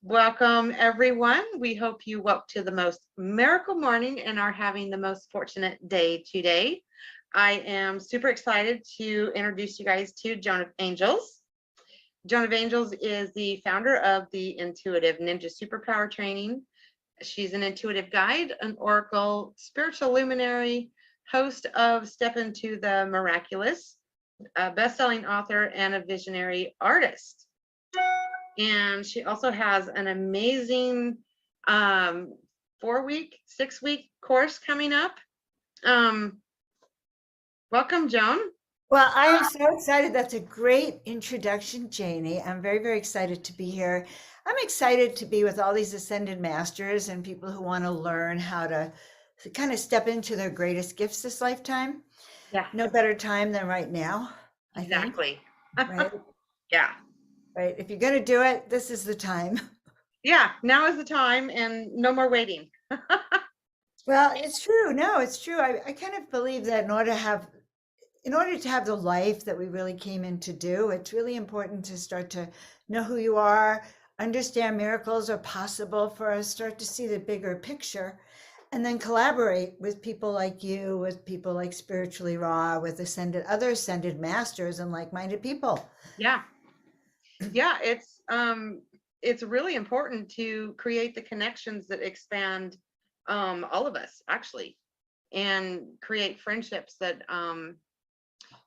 Welcome, everyone. We hope you woke to the most miracle morning and are having the most fortunate day today. I am super excited to introduce you guys to Joan of Angels. Joan of Angels is the founder of the Intuitive Ninja Superpower Training. She's an intuitive guide, an oracle, spiritual luminary, host of Step into the Miraculous, a best-selling author, and a visionary artist. And she also has an amazing 4-week, 6-week course coming up. Welcome, Joan. Well, I am so excited. That's a great introduction, Janie. I'm very, very excited to be here. I'm excited to be with all these ascended masters and people who want to learn how to kind of step into their greatest gifts this lifetime. Yeah, No better time than right now, I think. exactly. Right? Yeah. Right. If you're going to do it, this is the time. Yeah, now is the time and no more waiting. Well, it's true. No, it's true. I kind of believe that in order to have the life that we really came in to do, it's really important to start to know who you are, understand miracles are possible for us, start to see the bigger picture, and then collaborate with people like you, with people like Spiritually Raw, with other ascended masters and like-minded people. Yeah. Yeah, it's really important to create the connections that expand all of us actually, and create friendships that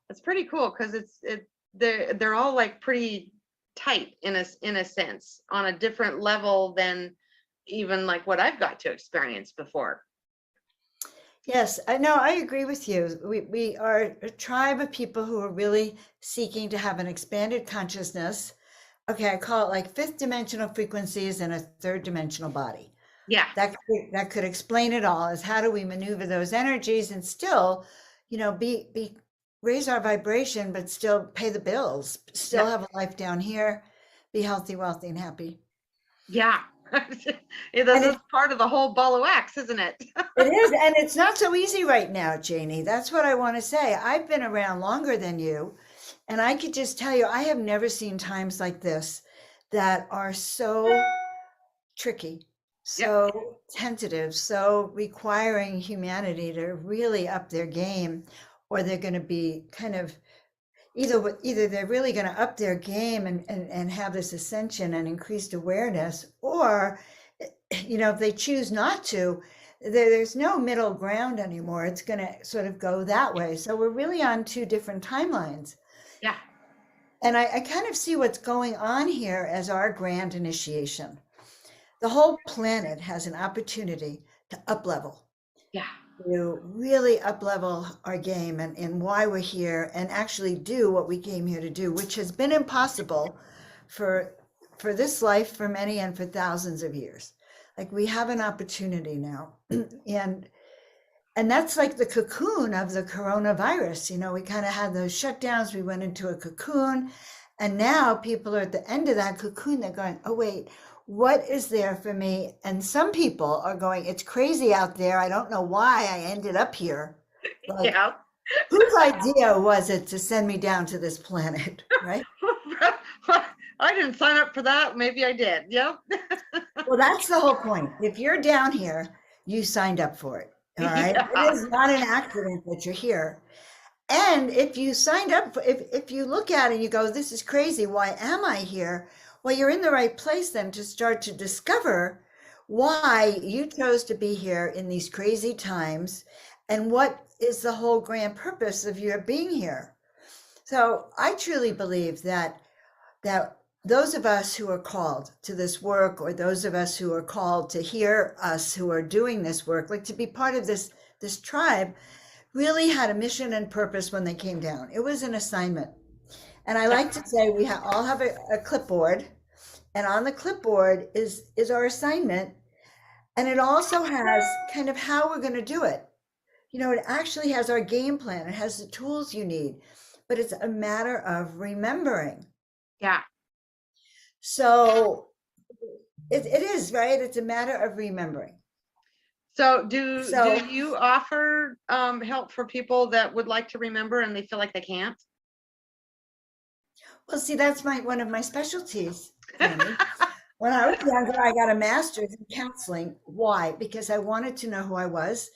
it's pretty cool because they're all like pretty tight in a sense, on a different level than even like what I've got to experience before. Yes, I know, I agree with you. We are a tribe of people who are really seeking to have an expanded consciousness. Okay, I call it like fifth dimensional frequencies in a third dimensional body. Yeah. That could explain it all, is how do we maneuver those energies and still, be raise our vibration, but still pay the bills, still have a life down here, be healthy, wealthy, and happy. Yeah. This is part of the whole ball of wax, isn't it? It is, and it's not so easy right now, Janie. That's what I want to say. I've been around longer than you, and I could just tell you, I have never seen times like this that are so tricky, so tentative, so requiring humanity to really up their game, or they're going to be kind of either they're really going to up their game and have this ascension and increased awareness, or if they choose not to, there's no middle ground anymore. It's going to sort of go that way. So we're really on two different timelines. Yeah. And I kind of see what's going on here as our grand initiation. The whole planet has an opportunity to up level. Yeah. To really up level our game and why we're here and actually do what we came here to do, which has been impossible for this life, for many, and for thousands of years. Like, we have an opportunity now. and that's like the cocoon of the coronavirus. We kind of had those shutdowns, we went into a cocoon, and now people are at the end of that cocoon. They're going, oh wait, what is there for me? And some people are going, it's crazy out there, I don't know why I ended up here. Like, Yeah. whose idea was it to send me down to this planet, right? I didn't sign up for that. Maybe I did. Yep. Well, that's the whole point. If you're down here, you signed up for it. All right. Yeah. It is not an accident that you're here. And if you signed up, if you look at it and you go, this is crazy, why am I here? Well, you're in the right place then to start to discover why you chose to be here in these crazy times and what is the whole grand purpose of your being here. So I truly believe that those of us who are called to this work, or those of us who are called to hear us who are doing this work, like to be part of this tribe, really had a mission and purpose when they came down. It was an assignment. And I like to say we all have a clipboard, and on the clipboard is our assignment. And it also has kind of how we're going to do it. It actually has our game plan. It has the tools you need, but it's a matter of remembering. Yeah. So it is, right? It's a matter of remembering. So do you offer help for people that would like to remember and they feel like they can't? Well, see, that's one of my specialties. When I was younger, I got a master's in counseling. Why? Because I wanted to know who I was.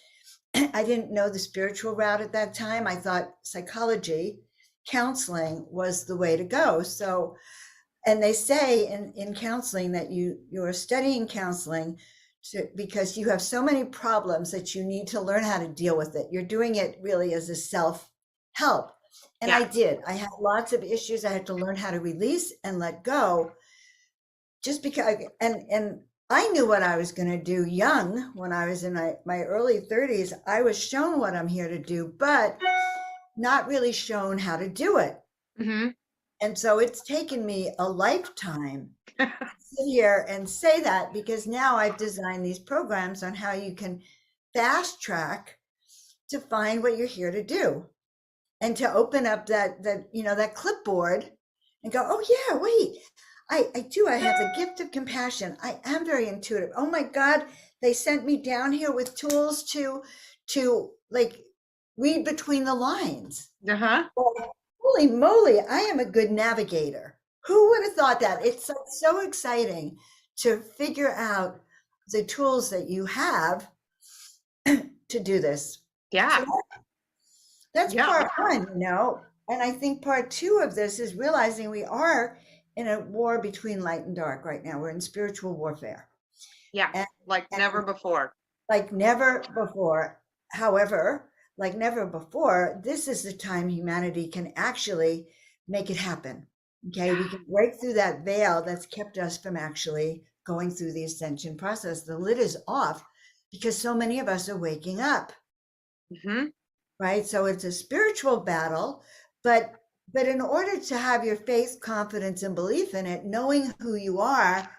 I didn't know the spiritual route at that time. I thought psychology, counseling was the way to go. So, and they say in counseling that you're studying counseling because you have so many problems that you need to learn how to deal with it. You're doing it really as a self help. And I Yeah. did. I had lots of issues I had to learn how to release and let go just because, and I knew what I was going to do young when I was in my early 30s. I was shown what I'm here to do, but not really shown how to do it. Hmm. And so it's taken me a lifetime to sit here and say that, because now I've designed these programs on how you can fast track to find what you're here to do, and to open up that clipboard and go, oh yeah, wait, I have the gift of compassion. I am very intuitive. Oh my God, they sent me down here with tools to like read between the lines. Uh-huh. Well, holy moly, I am a good navigator. Who would have thought that? It's so exciting to figure out the tools that you have to do this. So Yeah. that's Yeah. part one, and I think part two of this is realizing we are in a war between light and dark right now. We're in spiritual warfare, Yeah. and, Like never and before. like never before. However, like never before, this is the time humanity can actually make it happen. Okay, Yeah. we can break through that veil that's kept us from actually going through the ascension process. The lid is off because so many of us are waking up. Hmm. Right? So it's a spiritual battle, but in order to have your faith, confidence, and belief in it, knowing who you are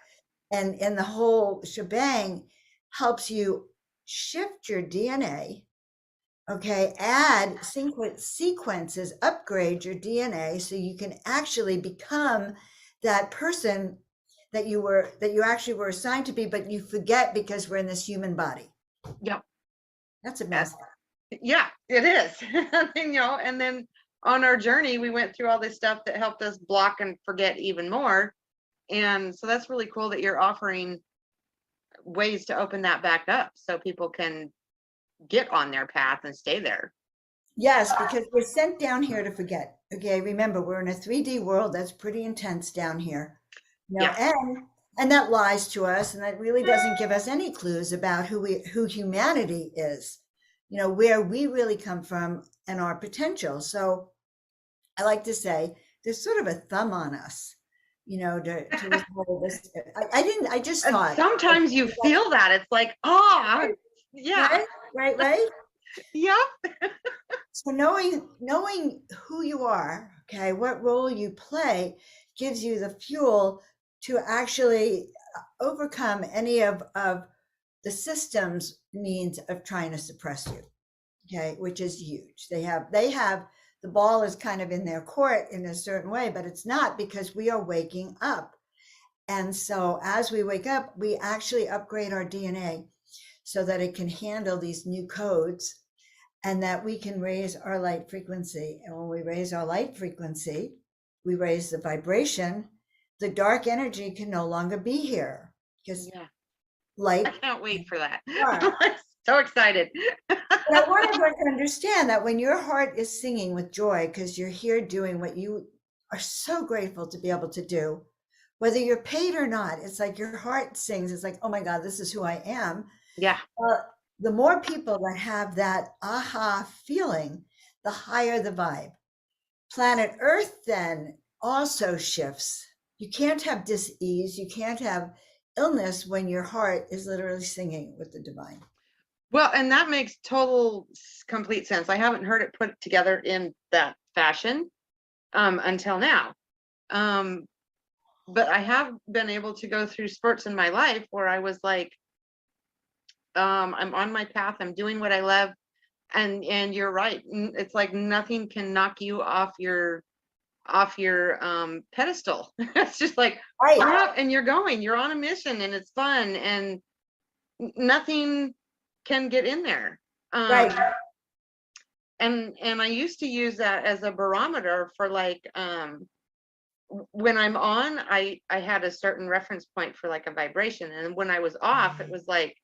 and the whole shebang helps you shift your DNA. Okay, add sequences, upgrade your DNA so you can actually become that person that you actually were assigned to be, but you forget because we're in this human body. Yep. That's a Uh, mess. yeah, it is. And then on our journey, we went through all this stuff that helped us block and forget even more. And so that's really cool that you're offering ways to open that back up so people can get on their path and stay there. Yes, because we're sent down here to forget. Okay, remember we're in a 3D world that's pretty intense down here. Yeah. And that lies to us, and that really doesn't give us any clues about who humanity is. Where we really come from and our potential. So I like to say there's sort of a thumb on us, to withhold this. I just And thought, sometimes you feel that it's like, oh, yeah. right, right, right. Yeah. So knowing who you are, okay, what role you play gives you the fuel to actually overcome any of the system's means of trying to suppress you, okay, which is huge. They have the ball is kind of in their court in a certain way, but it's not, because we are waking up. And so as we wake up, we actually upgrade our DNA so that it can handle these new codes, and that we can raise our light frequency. And when we raise our light frequency, we raise the vibration. The dark energy can no longer be here because Yeah. I light. can't wait for that. Are. I'm so excited. But I want everyone to understand that when your heart is singing with joy because you're here doing what you are so grateful to be able to do, whether you're paid or not, it's like your heart sings. It's like, oh my God, this is who I am. Yeah. The more people that have that aha feeling, the higher the vibe. Planet Earth then also shifts. You can't have dis-ease, you can't have illness when your heart is literally singing with the divine. Well, and that makes complete sense. I haven't heard it put together in that fashion until now. Um, but I have been able to go through spurts in my life where I was like, I'm on my path, I'm doing what I love. And you're right. It's like nothing can knock you off your pedestal. It's just like, Right, and you're on a mission and it's fun and nothing can get in there. right. And I used to use that as a barometer for like when I'm on, I had a certain reference point for like a vibration, and when I was off, it was like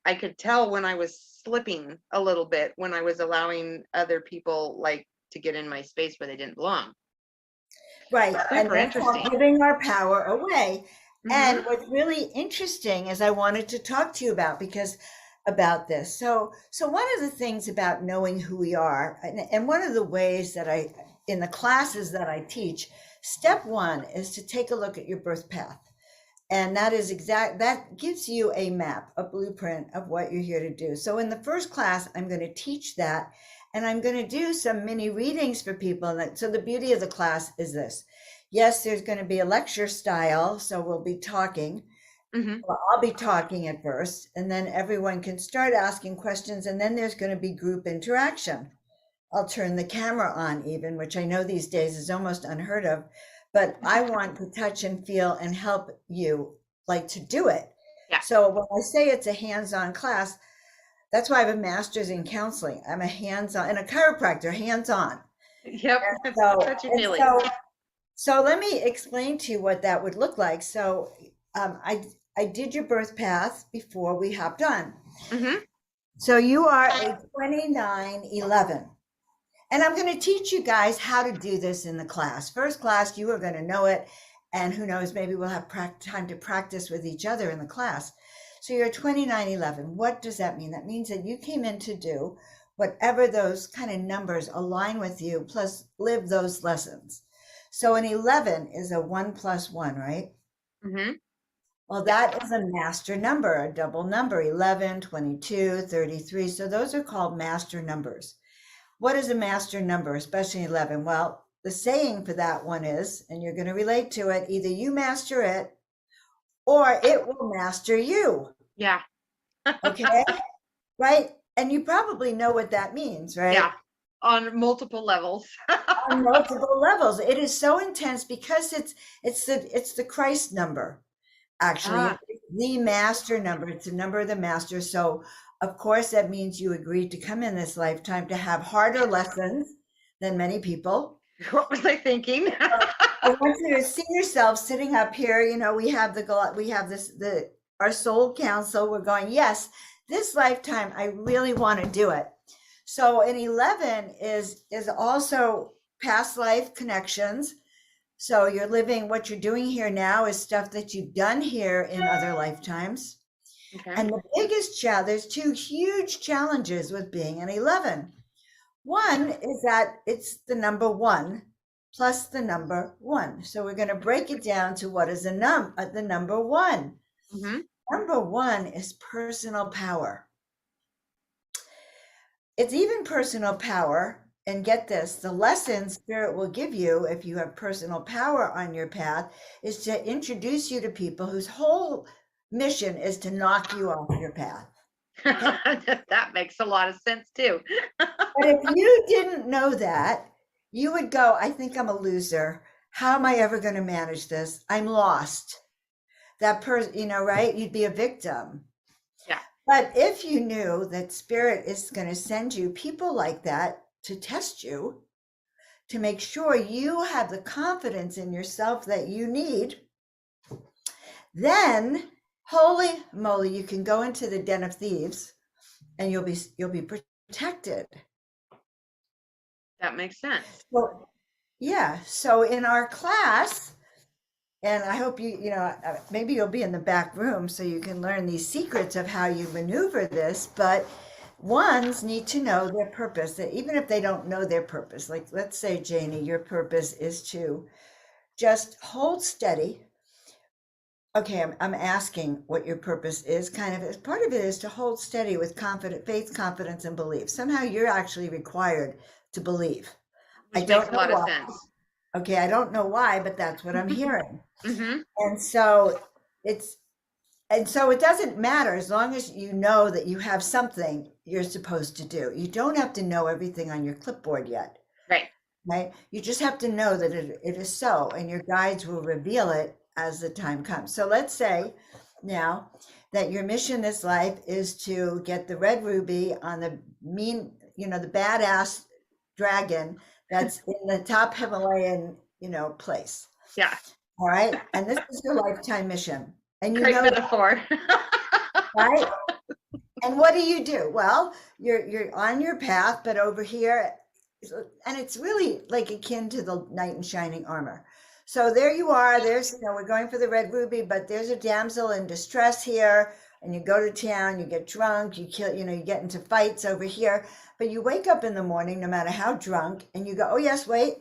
I could tell when I was slipping a little bit, when I was allowing other people like to get in my space where they didn't belong. Right. And Super that's called interesting. giving our power away. Hmm. And what's really interesting is I wanted to talk to you about because about this. So one of the things about knowing who we are, and one of the ways that I in the classes that I teach, step one is to take a look at your birth path. And that gives you a map, a blueprint of what you're here to do. So in the first class, I'm going to teach that, and I'm going to do some mini readings for people. So the beauty of the class is this. Yes, there's going to be a lecture style, so we'll be talking. Hmm. Well, I'll be talking at first, and then everyone can start asking questions, and then there's going to be group interaction. I'll turn the camera on even, which I know these days is almost unheard of, but I want to touch and feel and help you like to do it. Yeah. So when I say it's a hands-on class, that's why I have a master's in counseling. I'm a hands-on and a chiropractor, hands-on. Yep. And so, Touchy and feely. so, so let me explain to you what that would look like. So I did your birth path before we hopped on. Hmm. So you are a 2911. And I'm going to teach you guys how to do this in the class. First class, you are going to know it. And who knows, maybe we'll have time to practice with each other in the class. So you're 2911. What does that mean? That means that you came in to do whatever those kind of numbers align with you, plus live those lessons. So an 11 is a 1 + 1, right? Hmm. Well, Yeah. that is a master number, a double number, 11, 22, 33. So those are called master numbers. What is a master number, especially 11? Well, the saying for that one is, and you're going to relate to it, either you master it or it will master you. Yeah. Okay. Right. And you probably know what that means, Yeah. right? On multiple levels. On multiple levels. It is so intense because it's the Christ number. Actually, Ah, it's the master number. It's the number of the master. So, of course, that means you agreed to come in this lifetime to have harder lessons than many people. what was I thinking? I want you to see yourself sitting up here. You know, we have our soul council. We're going, yes, this lifetime, I really want to do it. So an 11 is also past life connections. So you're living what you're doing here now is stuff that you've done here in other lifetimes. Okay. And the biggest challenge, there's two huge challenges with being an 11. One is that it's the number one plus the number one. So we're going to break it down to what is the number one. Hmm. Number one is personal power. It's even personal power. And get this, the lesson spirit will give you if you have personal power on your path is to introduce you to people whose whole mission is to knock you off your path. Okay? That makes a lot of sense too. But if you didn't know that, you would go, I think I'm a loser. How am I ever going to manage this? I'm lost. That person, right? You'd be a victim. Yeah. But if you knew that spirit is going to send you people like that to test you, to make sure you have the confidence in yourself that you need, then holy moly, you can go into the den of thieves and you'll be protected. That makes sense. Well, yeah. So in our class, and I hope maybe you'll be in the back room so you can learn these secrets of how you maneuver this. But ones need to know their purpose, that even if they don't know their purpose, like let's say, Janie, your purpose is to just hold steady. Okay, I'm asking what your purpose is. Kind of as part of it is to hold steady with faith, confidence, and belief. Somehow you're actually required to believe. I Which makes don't a know lot of why. sense. Okay, I don't know why, but that's what I'm hearing. Hmm. And so it's and so it doesn't matter as long as you know that you have something you're supposed to do. You don't have to know everything on your clipboard yet, Right. right? You just have to know that it is so, and your guides will reveal it as the time comes. So let's say now that your mission this life is to get the red ruby on the the badass dragon that's in the top Himalayan place. Yeah. All right. And this is your lifetime mission. And you Great know that, metaphor. right? And what do? Well, you're on your path, but over here, and it's really like akin to the knight in shining armor. So there you are. There's, we're going for the red ruby, but there's a damsel in distress here, and you go to town, you get drunk, you kill, you get into fights over here, but you wake up in the morning, no matter how drunk, and you go, oh yes, wait,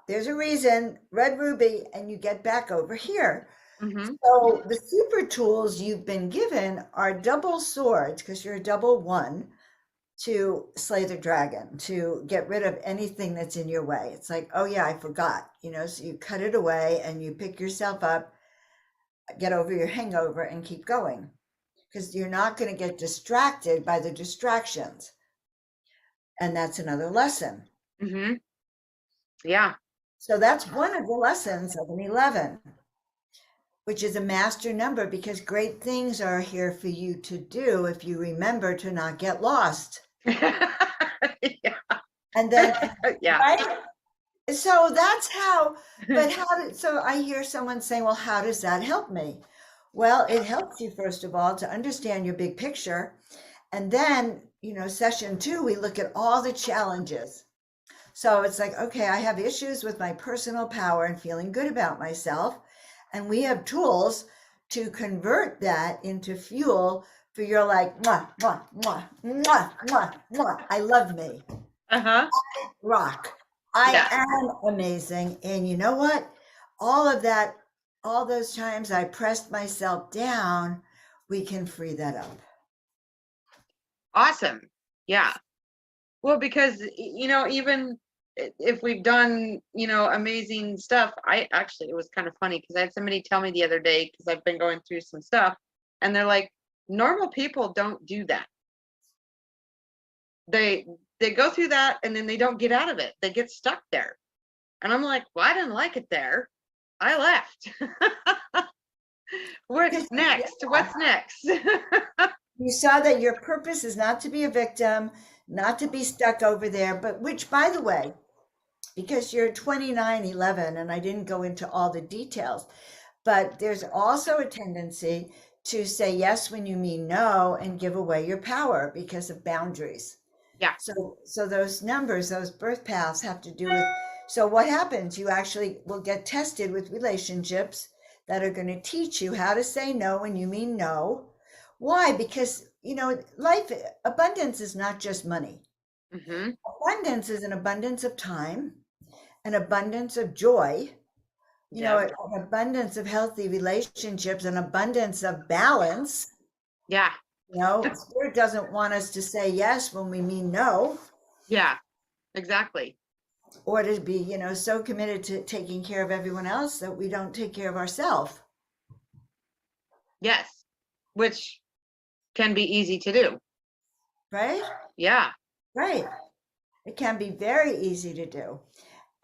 there's a reason, red ruby, and you get back over here. Mm-hmm. So the super tools you've been given are double swords, because you're a double one, to slay the dragon, to get rid of anything that's in your way. It's like, oh yeah, I forgot, so you cut it away and you pick yourself up, get over your hangover and keep going, because you're not going to get distracted by the distractions. And that's another lesson. Mm-hmm. Yeah. So that's one of the lessons of an 11, which is a master number, because great things are here for you to do if you remember to not get lost. Yeah. And then, Yeah. right? So that's how, but so I hear someone saying, well, how does that help me? Well, it helps you, first of all, to understand your big picture. And then, session 2, we look at all the challenges. So it's like, okay, I have issues with my personal power and feeling good about myself. And we have tools to convert that into fuel for your like, mwah, mwah, mwah, mwah, mwah, mwah. I love me. Uh-huh. Rock. I Yeah. am amazing. And you know what? All of that, all those times I pressed myself down, we can free that up. Awesome. Yeah. Well, because, even if we've done, amazing stuff, it was kind of funny because I had somebody tell me the other day, because I've been going through some stuff, and they're like, normal people don't do that. They go through that and then they don't get out of it. They get stuck there. And I'm like, well, I didn't like it there. I left. What's next? What's next? You saw that your purpose is not to be a victim, not to be stuck over there, but which, by the way, because you're 2911, and I didn't go into all the details, but there's also a tendency to say yes when you mean no and give away your power because of boundaries. Yeah. So those numbers, those birth paths have to do with, so what happens? You actually will get tested with relationships that are going to teach you how to say no when you mean no. Why? Because, life, abundance is not just money. Mm-hmm. Abundance is an abundance of time, an abundance of joy, an abundance of healthy relationships, an abundance of balance. Yeah. Spirit doesn't want us to say yes when we mean no. Yeah, exactly. Or to be, so committed to taking care of everyone else that we don't take care of ourselves. Yes. Which can be easy to do. Right? Yeah. Right. It can be very easy to do.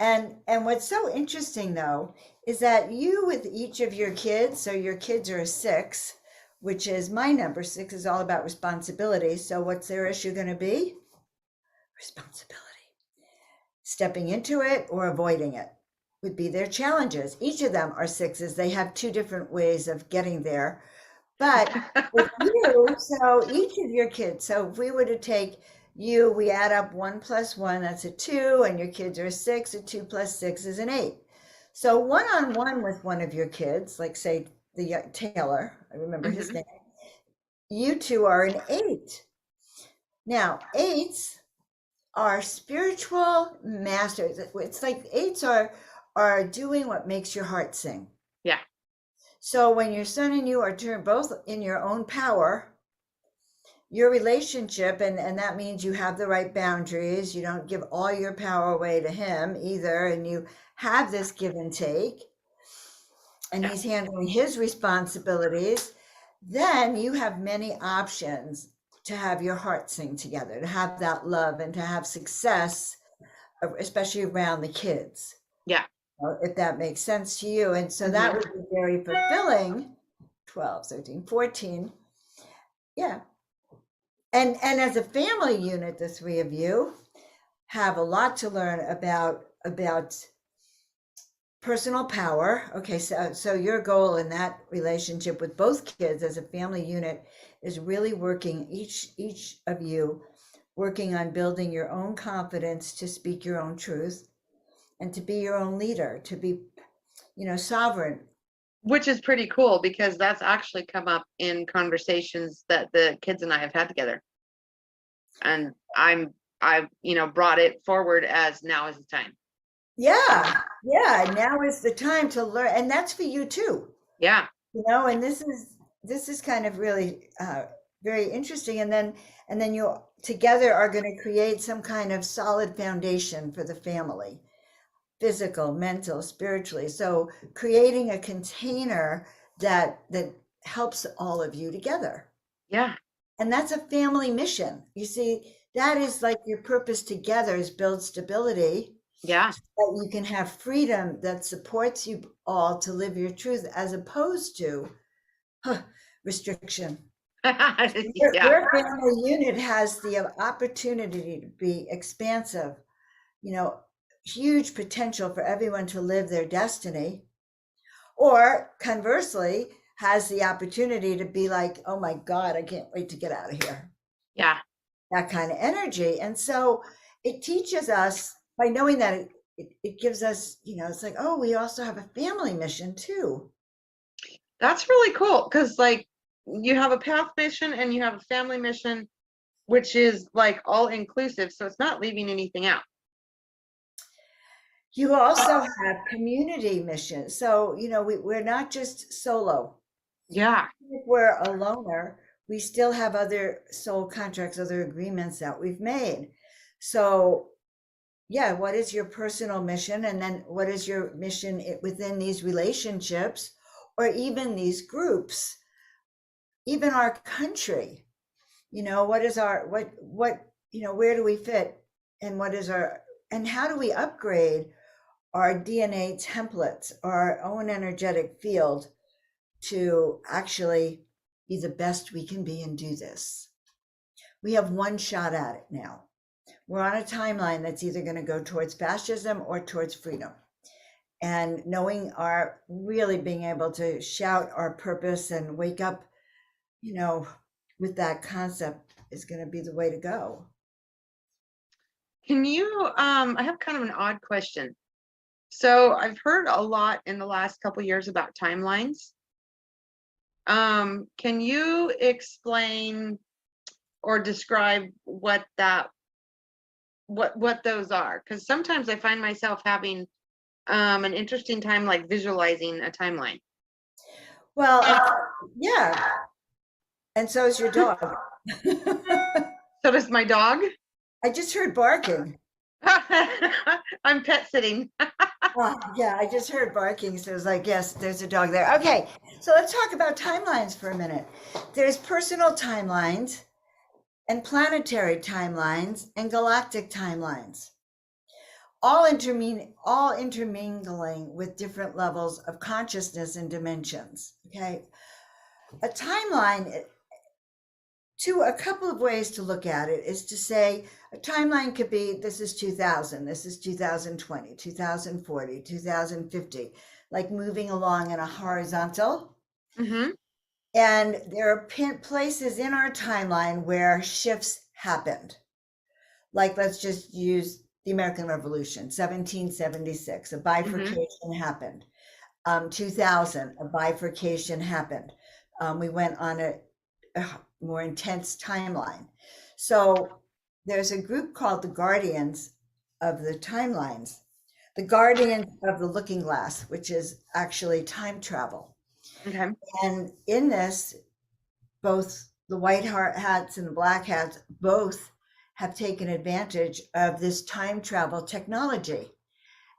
And what's so interesting, though, is that you, with each of your kids, so your kids are a 6, which is my number. 6 is all about responsibility. So what's their issue going to be? Responsibility. Stepping into it or avoiding it would be their challenges. Each of them are 6s. They have 2 different ways of getting there. But with you, so each of your kids, so if we were to take you, we add up 1 + 1, that's a 2, and your kids are a 6, a 2 + 6 is an 8. So one-on-one with one of your kids, like say the Taylor, I remember his name, you two are an 8. Now, 8s are spiritual masters. It's like 8s are doing what makes your heart sing. Yeah. So when your son and you are both in your own power, your relationship, and that means you have the right boundaries, you don't give all your power away to him either, and you have this give and take, and he's handling his responsibilities, then you have many options to have your heart sing together, to have that love and to have success, especially around the kids. Yeah. If that makes sense to you. And so that would be very fulfilling. 12, 13, 14. Yeah. And as a family unit, the 3 of you have a lot to learn about personal power. Okay, so your goal in that relationship with both kids as a family unit is really working, each of you working on building your own confidence to speak your own truth and to be your own leader, to be, sovereign. Which is pretty cool because that's actually come up in conversations that the kids and I have had together. And I've, brought it forward as now is the time. Yeah, yeah. Now is the time to learn, and that's for you too. Yeah. And this is kind of really very interesting. And then you together are going to create some kind of solid foundation for the family, physical, mental, spiritually. So creating a container that helps all of you together. Yeah. And that's a family mission. You see, that is like your purpose together is build stability Yeah. so that you can have freedom that supports you all to live your truth as opposed to restriction. Yeah. Your family unit has the opportunity to be expansive, you know, huge potential for everyone to live their destiny, or conversely, has the opportunity to be like, oh my God, I can't wait to get out of here. Yeah. That kind of energy. And so it teaches us by knowing that it gives us, it's like, oh, we also have a family mission too. That's really cool because, like, you have a path mission and you have a family mission, which is like all inclusive. So it's not leaving anything out. You also have community missions. So, we're not just solo. Yeah. If we're a loner, we still have other soul contracts, other agreements that we've made. So, yeah, what is your personal mission? And then what is your mission within these relationships or even these groups, even our country? What is our, where do we fit? And and how do we upgrade our DNA templates, our own energetic field to actually be the best we can be and do this? We have one shot at it now. We're on a timeline that's either going to go towards fascism or towards freedom. And knowing really being able to shout our purpose and wake up, with that concept is going to be the way to go. Can you, I have kind of an odd question. So I've heard a lot in the last couple of years about timelines. Can you explain or describe what those are? Because sometimes I find myself having an interesting time like visualizing a timeline. Well, yeah. And so is your dog. So does my dog. I just heard barking. I'm pet sitting. Oh, yeah, I just heard barking. So I was like, yes, there's a dog there. Okay, so let's talk about timelines for a minute. There's personal timelines and planetary timelines and galactic timelines, all intermingling with different levels of consciousness and dimensions. Okay, a timeline, a couple of ways to look at it is to say a timeline could be this is 2000, this is 2020, 2040, 2050, like moving along in a horizontal. Mm-hmm. And there are places in our timeline where shifts happened. Like, let's just use the American Revolution, 1776, a bifurcation happened. 2000, a bifurcation happened. We went on a more intense timeline. So there's a group called the Guardians of the Timelines, the Guardians of the Looking Glass, which is actually time travel. Okay. And in this, both the white hats and the black hats both have taken advantage of this time travel technology.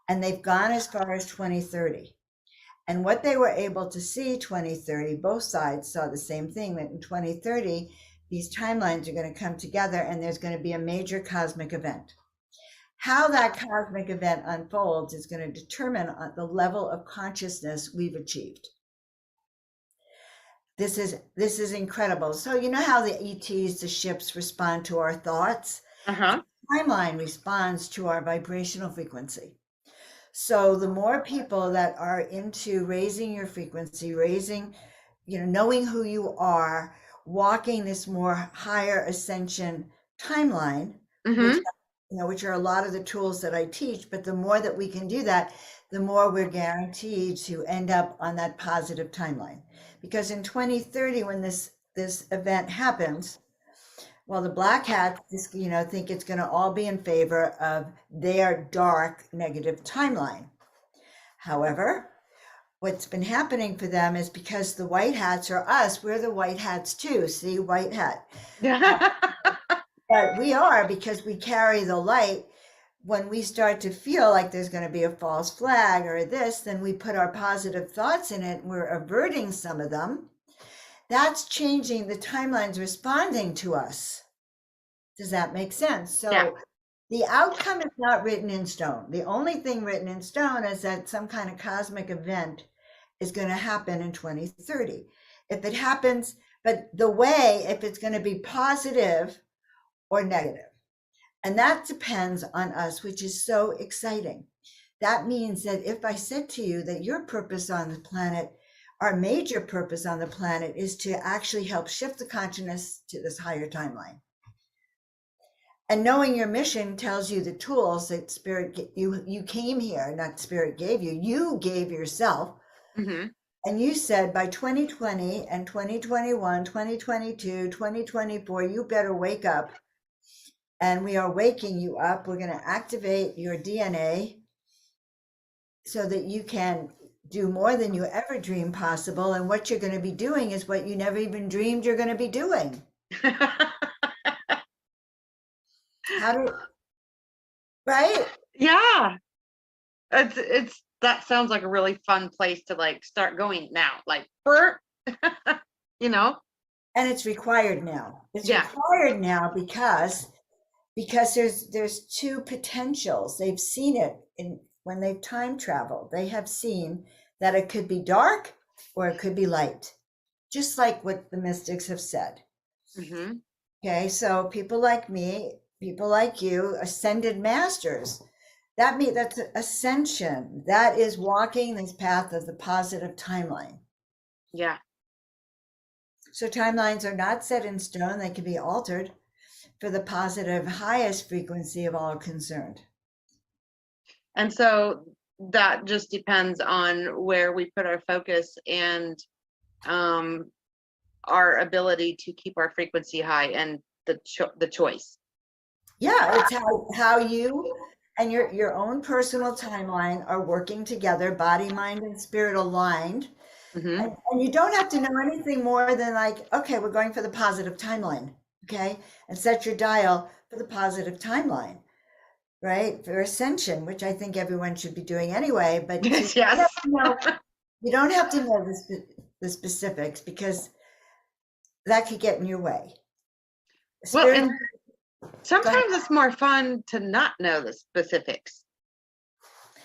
And they've gone as far as 2030. And what they were able to see 2030, both sides saw the same thing, that in 2030, these timelines are going to come together and there's going to be a major cosmic event. How that cosmic event unfolds is going to determine the level of consciousness we've achieved. This is incredible. So you know how the ETs, the ships, respond to our thoughts? Uh-huh. The timeline responds to our vibrational frequency. So the more people that are into raising your frequency, knowing who you are, walking this more higher ascension timeline, which Hmm. which are a lot of the tools that I teach, but the more that we can do that, the more we're guaranteed to end up on that positive timeline. Because in 2030, when this event happens, well, the black hats just, think it's going to all be in favor of their dark negative timeline. However, what's been happening for them is because the white hats are us, we're the white hats too. See, white hat. Uh, Yeah. but we are, because we carry the light. When we start to feel like there's going to be a false flag or this, then we put our positive thoughts in it. We're averting some of them. That's changing the timelines responding to us. Does that make sense? Yeah. So the outcome is not written in stone. The only thing written in stone is that some kind of cosmic event is going to happen in 2030. If it happens, but the way, if it's going to be positive or negative. And that depends on us, which is so exciting. That means that if I said to you that your purpose on the planet, our major purpose on the planet, is to actually help shift the consciousness to this higher timeline. And knowing your mission tells you the tools that spirit you came here, not spirit gave you, you gave yourself. Hmm. And you said by 2020 and 2021, 2022, 2024, you better wake up. And we are waking you up. We're going to activate your DNA so that you can do more than you ever dreamed possible. And what you're going to be doing is what you never even dreamed you're going to be doing. How do, right? Yeah. It's that sounds like a really fun place to like start going now. Like, you know? And it's required now. It's Yeah. required now because there's two potentials. They've seen it in when they've time traveled. They have seen that it could be dark or it could be light, just like what the mystics have said. Hmm. Okay, so people like me, people like you, ascended masters. That's ascension. That is walking this path of the positive timeline. Yeah. So timelines are not set in stone, they can be altered for the positive, highest frequency of all concerned. And so that just depends on where we put our focus and um our ability to keep our frequency high and the choice. Yeah, it's how you and your own personal timeline are working together, body, mind, and spirit aligned. Hmm. And you don't have to know anything more than like, okay, we're going for the positive timeline. Okay. And set your dial for the positive timeline, right? For ascension, which I think everyone should be doing anyway. But Yes, yes. you don't have to know the specifics, because that could get in your way. Well, Spirit, and go ahead. sometimes it's more fun to not know the specifics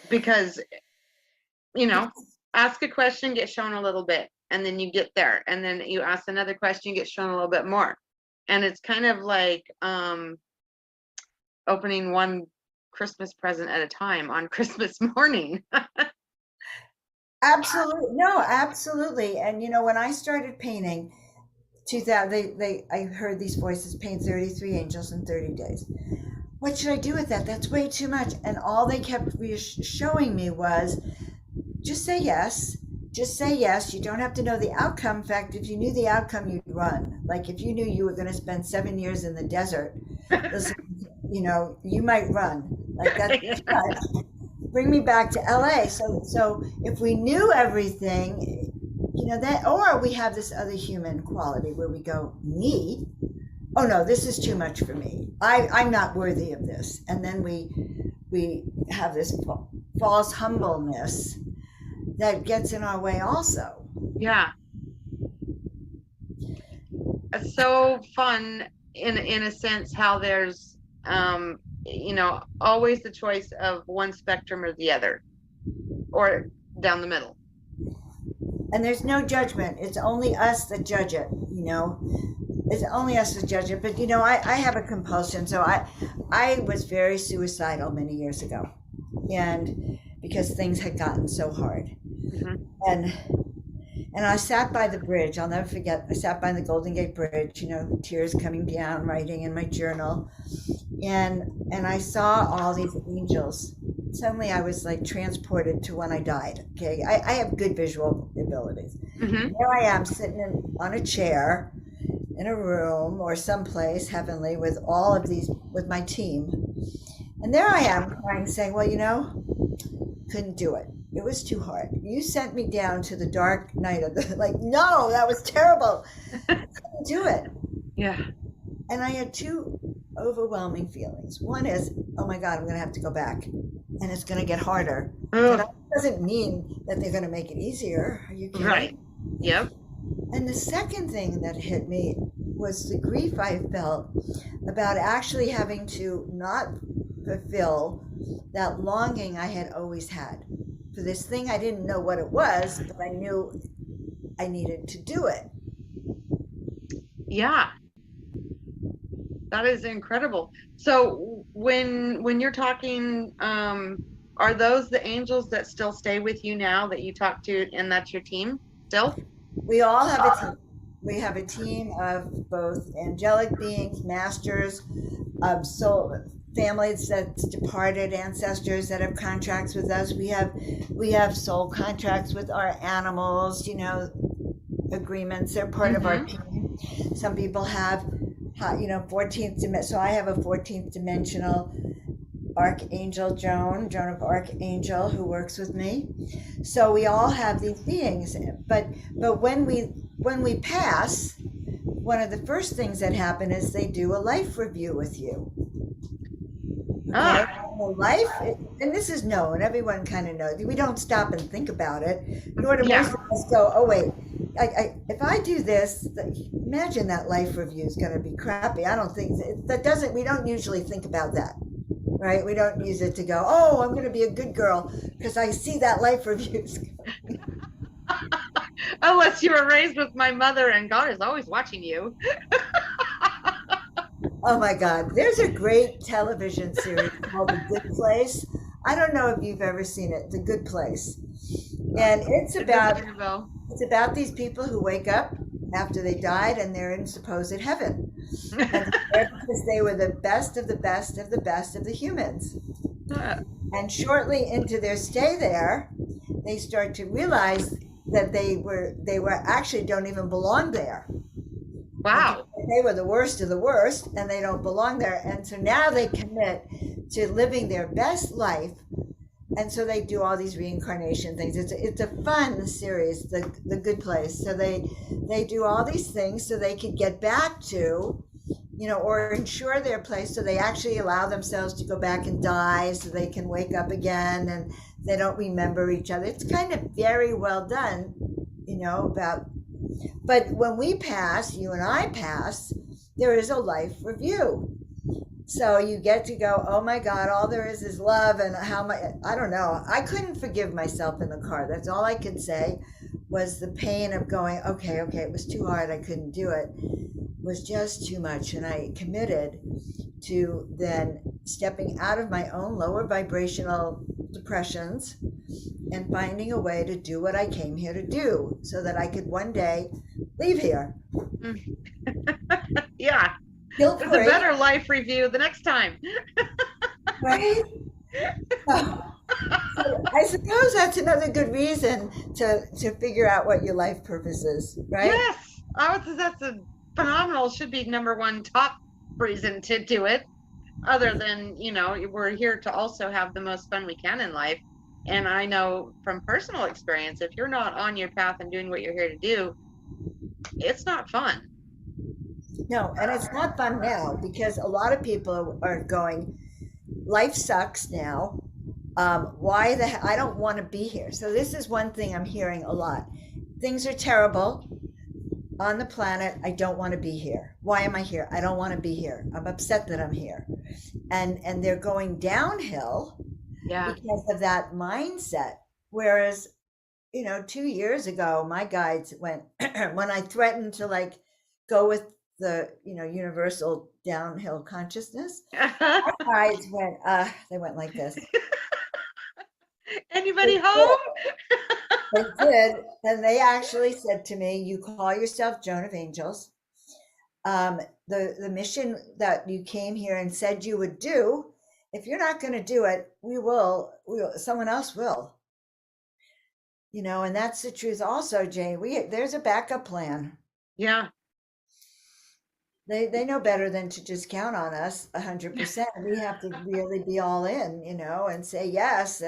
because, you know, ask a question, get shown a little bit, and then you get there. And then you ask another question, get shown a little bit more. And it's kind of like opening one Christmas present at a time on Christmas morning. Absolutely. No, absolutely. And when I started painting 2000, I heard these voices: paint 33 angels in 30 days. What should I do with that? That's way too much. And all they kept showing me was just say yes. Just say yes. You don't have to know the outcome. In fact, if you knew the outcome, you'd run. Like if you knew you were going to spend 7 years in the desert, listen, you might run. Like that's too much. Bring me back to LA. So if we knew everything, that, or we have this other human quality where we go, me? Oh no, this is too much for me. I'm not worthy of this. And then we have this false humbleness that gets in our way also. Yeah. It's so fun in a sense how there's always the choice of one spectrum or the other or down the middle. And there's no judgment. It's only us that judge it. It's only us that judge it. But I have a compulsion. So I was very suicidal many years ago. And because things had gotten so hard. Mhm. And and I sat by the bridge. I'll never forget. I sat by the Golden Gate Bridge, tears coming down, writing in my journal. And I saw all these angels. Suddenly I was like transported to when I died. Okay. I have good visual abilities. Mhm. Here I am sitting on a chair in a room or someplace heavenly with all of these, with my team. And there I am crying, saying, well, couldn't do it. It was too hard. You sent me down to the dark night of the, like, no, that was terrible. Couldn't do it. Yeah. And I had two overwhelming feelings. One is, oh my God, I'm going to have to go back and it's going to get harder. But Oh, that doesn't mean that they're going to make it easier. Are you right. kidding? Yep. And the second thing that hit me was the grief I felt about actually having to not fulfill that longing I had always had for this thing. I didn't know what it was, but I knew I needed to do it. Yeah. That is incredible. So when you're talking, are those the angels that still stay with you now that you talk to, and that's your team still? We all have a team. We have a team of both angelic beings, masters, soul families that's departed, ancestors that have contracts with us. We have soul contracts with our animals, agreements. They're part of our Mm-hmm. team. Some people have 14th dimension. So I have a 14th dimensional archangel, Joan of Archangel, who works with me. So we all have these beings, but when we pass, one of the first things that happen is they do a life review with you. Okay, Ah, well, life, and this is known, everyone kind of knows. We don't stop and think about it, nor do yeah. most of us go, oh, wait, if I do this, imagine that life review is going to be crappy. I don't think we don't usually think about that, right? We don't use it to go, oh, I'm going to be a good girl because I see that life review. Unless you were raised with my mother and God is always watching you. Oh my God, there's a great television series called The Good Place. I don't know if you've ever seen it, The Good Place. And it's It doesn't about ring a bell. It's about these people who wake up after they died and they're in supposed heaven. And they're there because they were the best of the best of the best of the humans. And shortly into their stay there, they start to realize that they were actually don't even belong there. Okay. Wow. They were the worst of the worst and they don't belong there. And so now they commit to living their best life, and so they do all these reincarnation things. It's a fun series, the Good Place. So they do all these things so they could get back to, or ensure their place. So they actually allow themselves to go back and die, so they can wake up again, and they don't remember each other. It's kind of very well done, about. But when we pass, you and I pass, there is a life review. So you get to go, oh my God, all there is love. And how much, I don't know. I couldn't forgive myself in the car. That's all I could say was the pain of going, okay, it was too hard. I couldn't do it. It was just too much. And I committed to then stepping out of my own lower vibrational depressions and finding a way to do what I came here to do so that I could one day leave here. Yeah. Guilt There's a free, better life review the next time. right? So I suppose that's another good reason to figure out what your life purpose is, right? Yes. I would say that's a phenomenal, should be number one top reason to do it. Other than, we're here to also have the most fun we can in life. And I know from personal experience, if you're not on your path and doing what you're here to do, it's not fun. No, and it's not fun now because a lot of people are going, life sucks now. I don't want to be here. So this is one thing I'm hearing a lot. Things are terrible on the planet. I don't want to be here. Why am I here? I don't want to be here. I'm upset that I'm here. And they're going downhill Yeah. because of that mindset. Whereas, 2 years ago, my guides went, when I threatened to like go with the, universal downhill consciousness, my guides went, they went like this. Anybody They did. home? They did. And they actually said to me, you call yourself Joan of Angels. Um, the mission that you came here and said you would do, if you're not going to do it, someone else will. And that's the truth also, Jane. There's a backup plan. Yeah. They know better than to just count on us 100%. We have to really be all in, and say yes,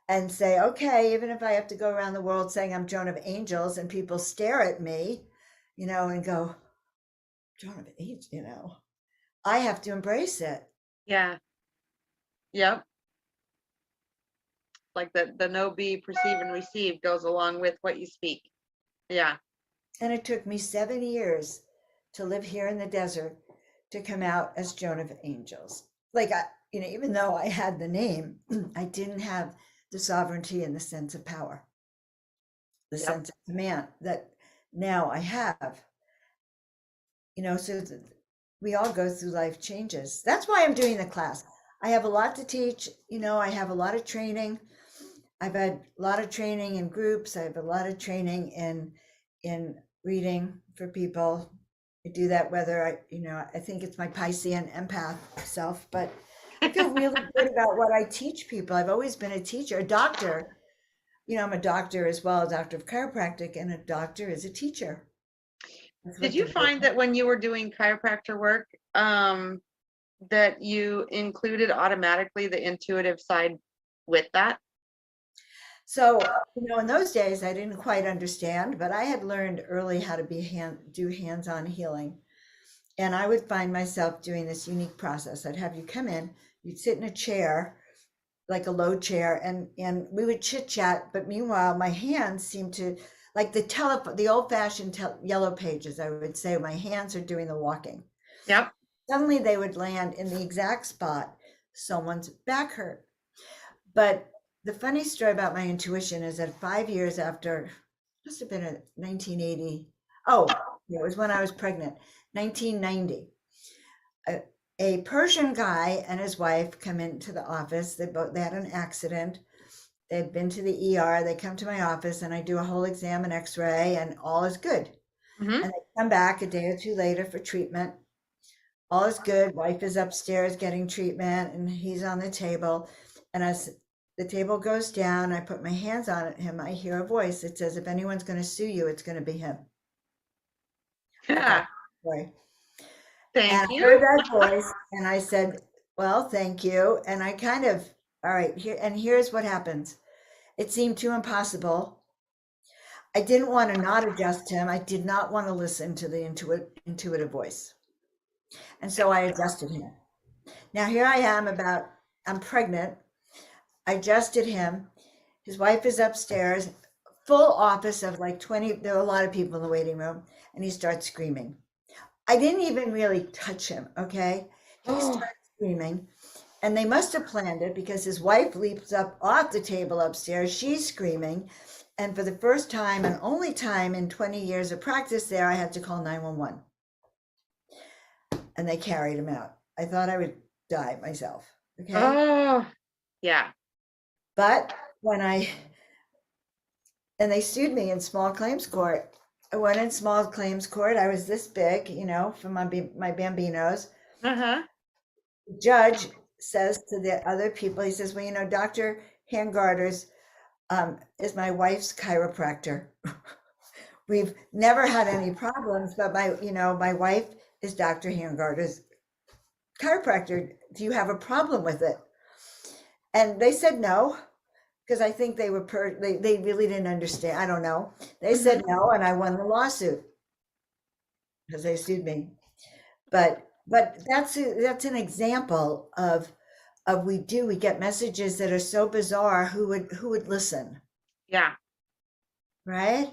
and say, okay, even if I have to go around the world saying I'm Joan of Angels and people stare at me, and go, Joan of Angels, I have to embrace it. Yeah. Yep. Like the know, be, perceive, and receive goes along with what you speak. Yeah. And it took me 7 years to live here in the desert to come out as Joan of Angels. Like, even though I had the name, I didn't have the sovereignty and the sense of power, the Yep. sense of command that now I have. So we all go through life changes. That's why I'm doing the class. I have a lot to teach. I have a lot of training. I've had a lot of training in groups. I have a lot of training in reading for people. I do that whether I think it's my Piscean empath self, but I feel really good about what I teach people. I've always been a teacher, a doctor. I'm a doctor as well, a doctor of chiropractic, and a doctor is a teacher. Did you find that when you were doing chiropractor work, that you included automatically the intuitive side with that? So, in those days, I didn't quite understand, but I had learned early how to do hands-on healing. And I would find myself doing this unique process. I'd have you come in, you'd sit in a chair, like a low chair, and we would chit chat. But meanwhile, my hands seemed to, like the old-fashioned yellow pages, I would say, my hands are doing the walking. Yep. Suddenly they would land in the exact spot someone's back hurt. But the funny story about my intuition is that 5 years after, must have been in 1980. Oh, it was when I was pregnant, 1990. A Persian guy and his wife come into the office. They had an accident. They'd been to the ER. They come to my office and I do a whole exam and x-ray and all is good. Mm-hmm. And they come back a day or two later for treatment. All is good. Wife is upstairs getting treatment and he's on the table. And as the table goes down, I put my hands on him. I hear a voice that says, if anyone's going to sue you, it's going to be him. Yeah. Boy. Thank And I you. heard that voice and I said, well, thank you. And I kind of, all right, here's what happens. It seemed too impossible. I didn't want to not adjust him. I did not want to listen to the intuitive voice. And so I adjusted him. Now here I am I'm pregnant. I adjusted him. His wife is upstairs, full office of like 20. There were a lot of people in the waiting room, and he starts screaming. I didn't even really touch him, okay? He starts screaming, and they must have planned it because his wife leaps up off the table upstairs. She's screaming, and for the first time and only time in 20 years of practice there, I had to call 911. And they carried him out. I thought I would die myself, okay? Oh, yeah. But and they sued me in small claims court. I went in small claims court. I was this big, from my bambinos. Uh-huh. The judge says to the other people, he says, well, Dr. Handgarters is my wife's chiropractor. We've never had any problems, but my wife is Dr. Handgarter's chiropractor. Do you have a problem with it? And they said no, because I think they really didn't understand. I don't know. They said no, and I won the lawsuit because they sued me. But that's an example of we get messages that are so bizarre. Who would listen? Yeah. Right?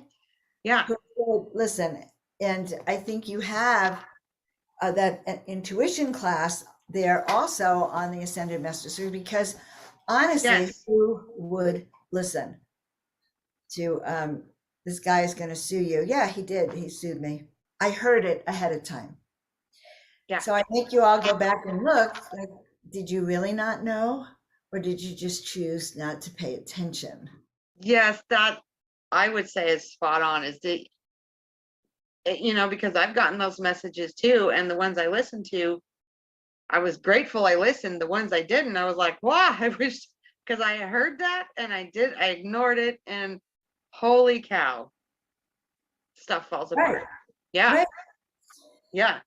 Yeah. Who would listen? And I think you have that intuition class there also on the Ascended Master Series, because honestly, Yes. who would listen to this guy is going to sue you? Yeah, he did. He sued me. I heard it ahead of time. Yeah. So I make you all go back and look. Like, did you really not know? or did you just choose not to pay attention? Yes, that I would say is spot on. Is the because I've gotten those messages too, and the ones I listened to, I was grateful I listened. The ones I didn't, I was like, wow, I wish, because I heard that and I ignored it, and holy cow, stuff falls Right, apart. Yeah, right. yeah,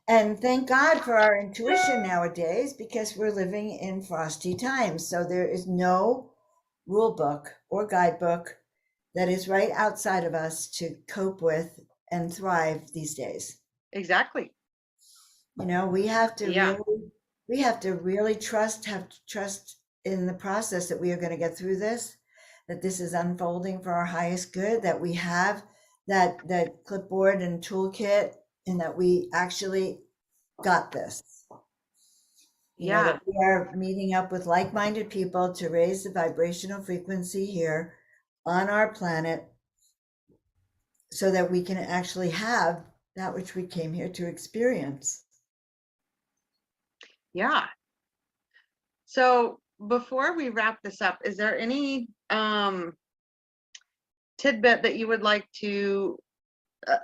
And thank God for our intuition nowadays because we're living in frosty times. So there is no rule book or guidebook that is right outside of us to cope with and thrive these days. exactly. You know, Yeah, we have to really have trust in the process that we are going to get through this, that this is unfolding for our highest good, that we have that clipboard and toolkit, and that we actually got this. You know, yeah, that we are meeting up with like-minded people to raise the vibrational frequency here on our planet so that we can actually have that which we came here to experience. yeah. So before we wrap this up, is there any tidbit that you would like to,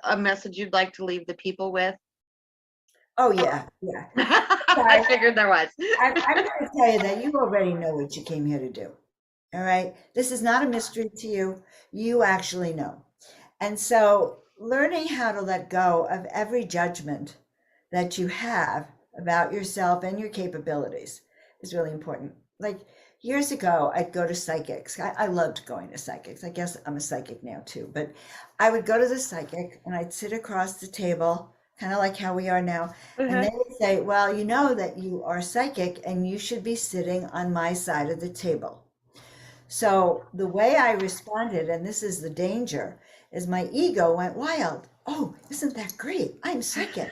a message you'd like to leave the people with? Oh yeah, yeah. I Guys, figured there was. I'm going to tell you that you already know what you came here to do. All right. This is not a mystery to you. You actually know. And so learning how to let go of every judgment that you have about yourself and your capabilities is really important. Like years ago, I'd go to psychics. I loved going to psychics. I guess I'm a psychic now too, but I would go to the psychic and I'd sit across the table, kind of like how we are now. And they Uh-huh. would say, well, you know that you are psychic and you should be sitting on my side of the table. So the way I responded, and this is the danger, is my ego went wild. Oh, isn't that great? I'm psychic.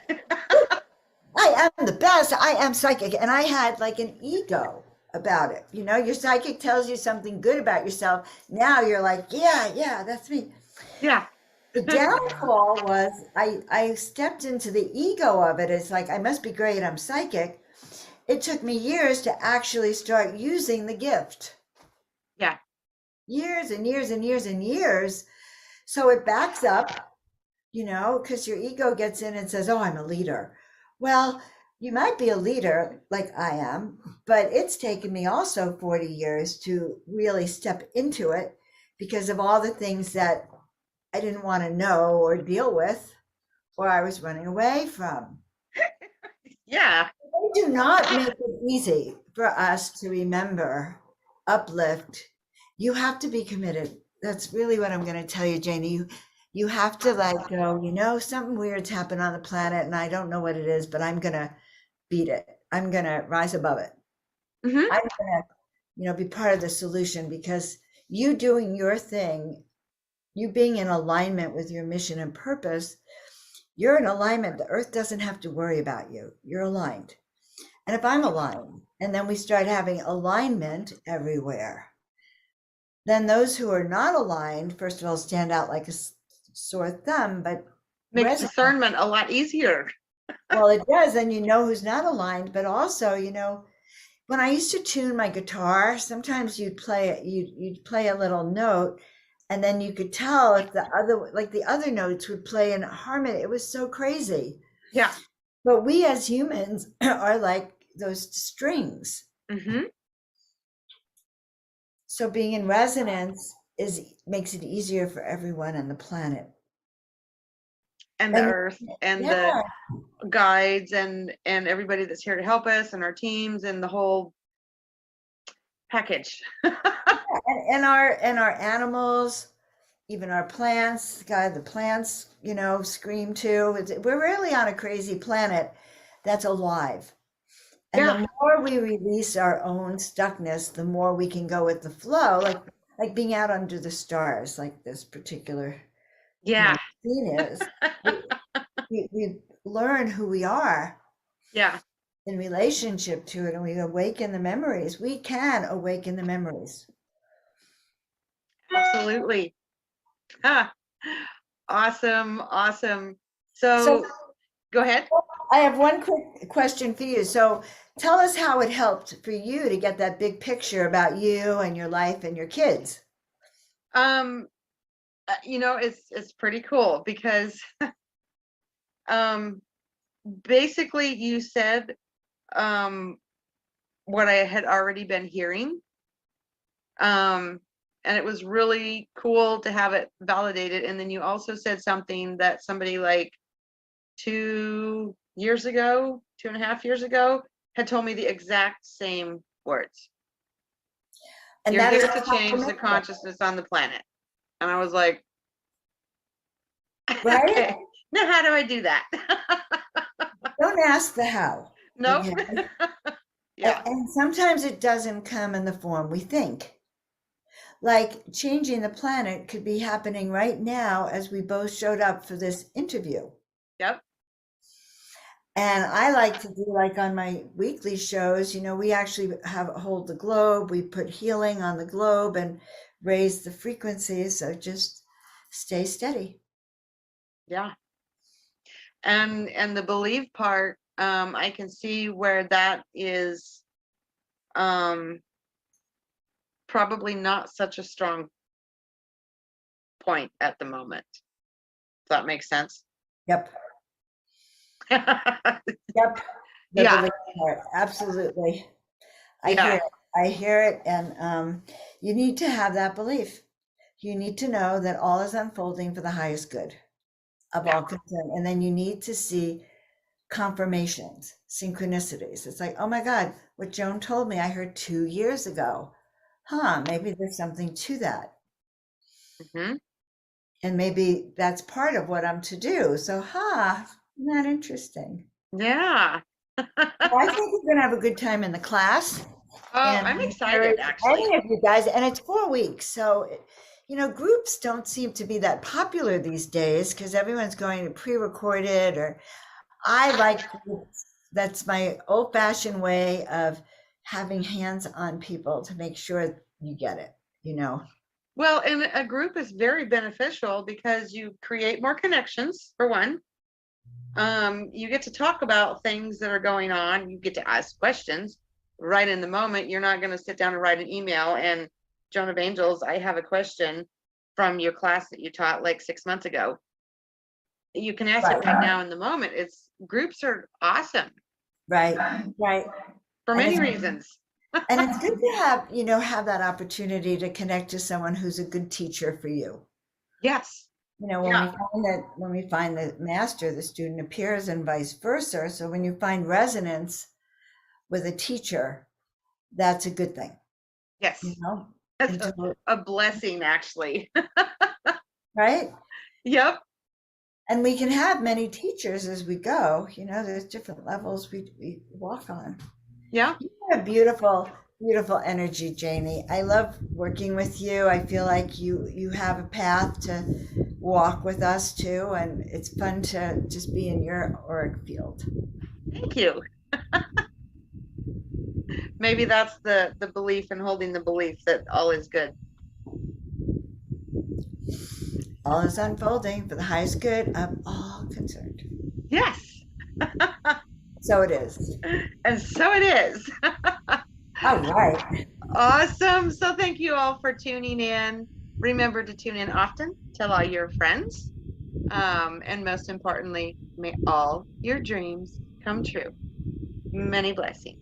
I am the best. I am psychic. And I had like an ego about it. You know, your psychic tells you something good about yourself. Now you're like, yeah, yeah, that's me. Yeah. The downfall was I stepped into the ego of it. It's like, I must be great. I'm psychic. It took me years to actually start using the gift. Yeah. Years and years and years and years. So it backs up, you know, because your ego gets in and says, oh, I'm a leader. Well, you might be a leader like I am, but it's taken me also 40 years to really step into it because of all the things that I didn't want to know or deal with or I was running away from. Yeah. They do not make it easy for us to remember, uplift. You have to be committed. That's really what I'm going to tell you, Janie. You have to let go. You know, something weird's happened on the planet, and I don't know what it is, but I'm going to beat it. I'm going to rise above it. Hmm. I'm going to, be part of the solution because you doing your thing, you being in alignment with your mission and purpose, you're in alignment. The earth doesn't have to worry about you. You're aligned. And if I'm aligned, and then we start having alignment everywhere, then those who are not aligned, first of all, stand out like a sore thumb, but Makes resonate. discernment a lot easier. Well, it does, and you know who's not aligned, but also, when I used to tune my guitar, sometimes you'd play a little note, and then you could tell if the other notes would play in harmony. It was so crazy. Yeah. But we as humans are like those strings. Hmm. So being in resonance makes it easier for everyone on the planet. And the And earth and the yeah, guides and everybody that's here to help us and our teams and the whole package. and our animals, even our plants, God, the plants, scream too. We're really on a crazy planet that's alive. And Yeah. the more we release our own stuckness, the more we can go with the flow, like being out under the stars, like this particular, Yeah. scene is. We learn who we are Yeah. in relationship to it, and we awaken the memories. We can awaken the memories. Absolutely. Ah, awesome. Awesome. So So go ahead. I have one quick question for you. So tell us how it helped for you to get that big picture about you and your life and your kids. Um, it's pretty cool because um, basically you said um, what I had already been hearing. And it was really cool to have it validated. And then you also said something that somebody like 2 years ago, 2.5 years ago, had told me the exact same words. And You're that is here a to change the compliment, consciousness on the planet. And I was like, right? okay, now how do I do that? Don't ask the how. Nope. Okay. Yeah. And sometimes it doesn't come in the form we think. Like changing the planet could be happening right now as we both showed up for this interview. Yep. And I like to do like on my weekly shows, we actually have hold the globe, we put healing on the globe and raise the frequencies. So just stay steady. Yeah. And the belief part, I can see where that is probably not such a strong point at the moment. Does that make sense? Yep. Yep. The Yeah. belief part. Absolutely. I hear Yeah. it. I hear it. And you need to have that belief. You need to know that all is unfolding for the highest good of Yeah. all concerned. And then you need to see confirmations, synchronicities. It's like, oh my God, what Joan told me I heard 2 years ago. Maybe there's something to that. Hmm. And maybe that's part of what I'm to do. So, isn't that interesting? Yeah. Well, I think we're going to have a good time in the class. Oh, And I'm I excited encourage actually. any of you guys, and it's 4 weeks. So, groups don't seem to be that popular these days because everyone's going to pre-recorded or I like groups. That's my old-fashioned way of having hands-on people to make sure you get it. Well, and a group is very beneficial because you create more connections for one. You get to talk about things that are going on. You get to ask questions right in the moment. You're not going to sit down and write an email and Joan of Angels, I have a question from your class that you taught like 6 months ago. You can ask it Right, right now in the moment. It's groups are awesome right, right. for And many it's reasons. good to have that opportunity to connect to someone who's a good teacher for you. Yes. When Yeah. we find the master, the student appears and vice versa. So when you find resonance with a teacher, that's a good thing, you Yes. know, That's until, a blessing, actually. right? Yep. And we can have many teachers as we go, there's different levels we walk on. Yeah. You have a beautiful, beautiful energy, Janie. I love working with you. I feel like you have a path to walk with us too, and it's fun to just be in your auric field. Thank you. Maybe that's the belief and holding the belief that all is good. All is unfolding for the highest good of all concerned. Yes. So it is. And so it is. All right. Awesome. So thank you all for tuning in. Remember to tune in often, tell all your friends. And most importantly, may all your dreams come true. Many blessings.